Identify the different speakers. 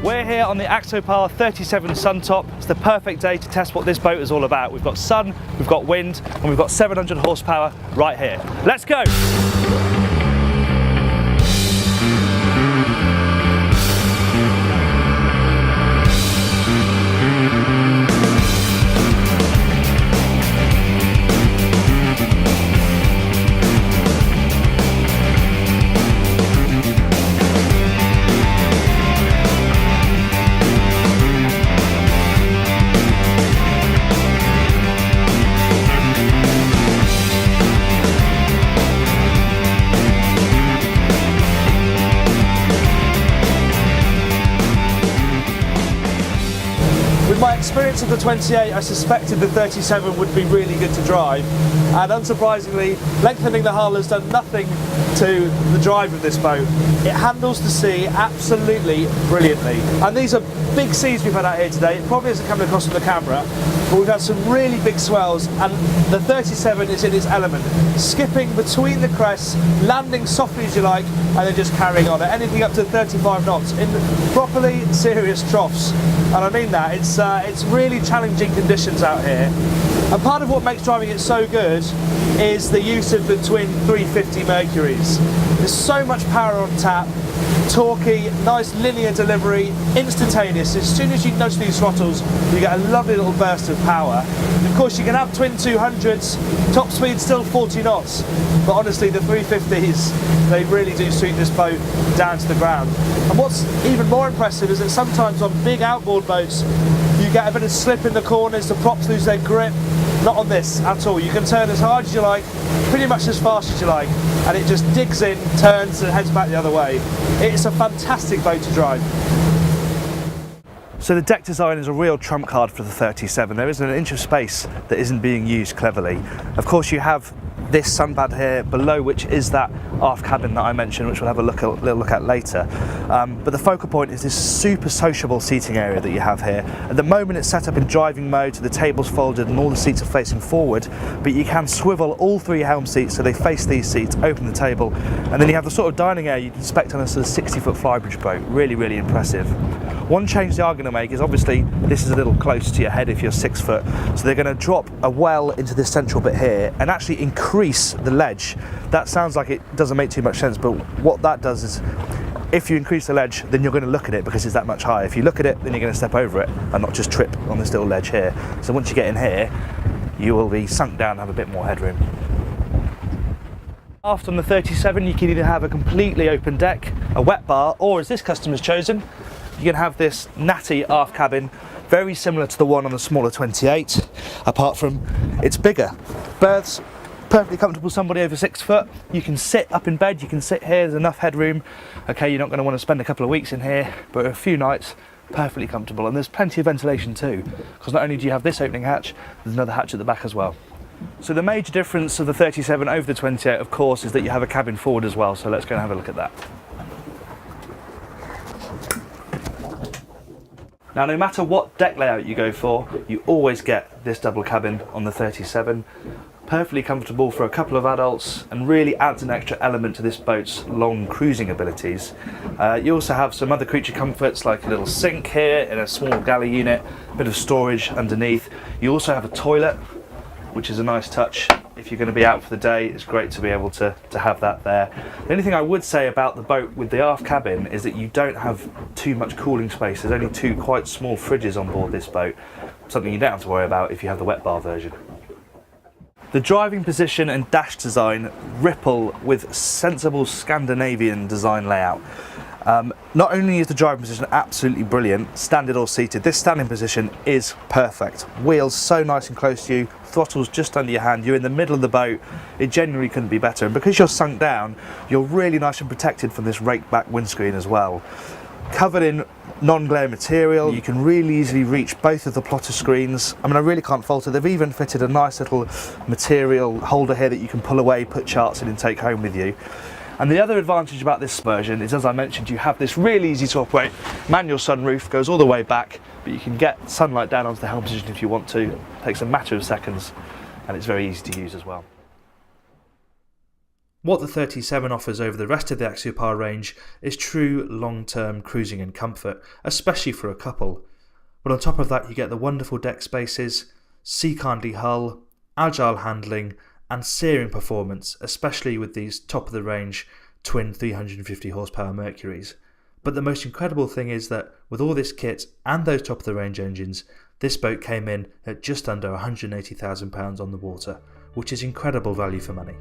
Speaker 1: We're here on the Axopar 37 Suntop. It's the perfect day to test what this boat is all about. We've got sun, we've got wind, and we've got 700 horsepower right here. Let's go! With my experience of the 28, I suspected the 37 would be really good to drive, and unsurprisingly, lengthening the hull has done nothing to the drive of this boat. It handles the sea absolutely brilliantly, and these are big seas we've had out here today. It probably isn't coming across on the camera, but we've had some really big swells, and the 37 is in its element, skipping between the crests, landing softly as you like, and then just carrying on at anything up to 35 knots in properly serious troughs. And I mean that, it's really challenging conditions out here. And part of what makes driving it so good is the use of the twin 350 Mercuries. There's so much power on tap, torquey, nice linear delivery, instantaneous. As soon as you nudge these throttles, you get a lovely little burst of power. And of course, you can have twin 200s, top speed still 40 knots, but honestly, the 350s, they really do suit this boat down to the ground. And what's even more impressive is that sometimes on big outboard boats, you get a bit of slip in the corners, the props lose their grip. Not on this at all. You can turn as hard as you like, pretty much as fast as you like, and it just digs in, turns and heads back the other way. It's a fantastic boat to drive. So the deck design is a real trump card for the 37. There isn't an inch of space that isn't being used cleverly. Of course, you have this sunpad here below, which is that aft cabin that I mentioned, which we'll have a little look at later. But the focal point is this super sociable seating area that you have here. At the moment, it's set up in driving mode, so the table's folded and all the seats are facing forward, but you can swivel all three helm seats so they face these seats, open the table, and then you have the sort of dining area you'd expect on a sort of 60-foot flybridge boat. Really, really impressive. One change they are going to make is obviously this is a little close to your head if you're 6 foot, so they're going to drop a well into this central bit here and actually increase the ledge. That sounds like it doesn't make too much sense, but what that does is if you increase the ledge, then you're going to look at it because it's that much higher. If you look at it, then you're going to step over it and not just trip on this little ledge here. So once you get in here, you will be sunk down and have a bit more headroom. Aft on the 37, you can either have a completely open deck, a wet bar, or as this customer's chosen, you can have this natty aft cabin, very similar to the one on the smaller 28, apart from it's bigger. Berths, perfectly comfortable, somebody over 6 foot. You can sit up in bed, you can sit here, there's enough headroom. Okay, you're not going to want to spend a couple of weeks in here, but a few nights, perfectly comfortable. And there's plenty of ventilation too, because not only do you have this opening hatch, there's another hatch at the back as well. So the major difference of the 37 over the 28, of course, is that you have a cabin forward as well, so let's go and have a look at that. Now, no matter what deck layout you go for, you always get this double cabin on the 37. Perfectly comfortable for a couple of adults and really adds an extra element to this boat's long cruising abilities. You also have some other creature comforts like a little sink here in a small galley unit, a bit of storage underneath. You also have a toilet, which is a nice touch. If you're going to be out for the day, it's great to be able to have that there. The only thing I would say about the boat with the aft cabin is that you don't have too much cooling space. There's only 2 quite small fridges on board this boat, something you don't have to worry about if you have the wet bar version. The driving position and dash design ripple with sensible Scandinavian design layout. Not only is the driving position absolutely brilliant, standard or seated, this standing position is perfect. Wheels so nice and close to you, throttles just under your hand, you're in the middle of the boat, it genuinely couldn't be better. And because you're sunk down, you're really nice and protected from this raked back windscreen as well. Covered in non-glare material, you can really easily reach both of the plotter screens. I mean, I really can't fault it. They've even fitted a nice little material holder here that you can pull away, put charts in and take home with you. And the other advantage about this version is, as I mentioned, you have this really easy to operate manual sunroof, goes all the way back, but you can get sunlight down onto the helm position if you want to. It takes a matter of seconds and it's very easy to use as well. What the 37 offers over the rest of the Axopar range is true long-term cruising and comfort, especially for a couple. But on top of that you get the wonderful deck spaces, sea-kindly hull, agile handling and searing performance, especially with these top-of-the-range twin 350 horsepower Mercuries. But the most incredible thing is that with all this kit and those top-of-the-range engines, this boat came in at just under £180,000 on the water, which is incredible value for money.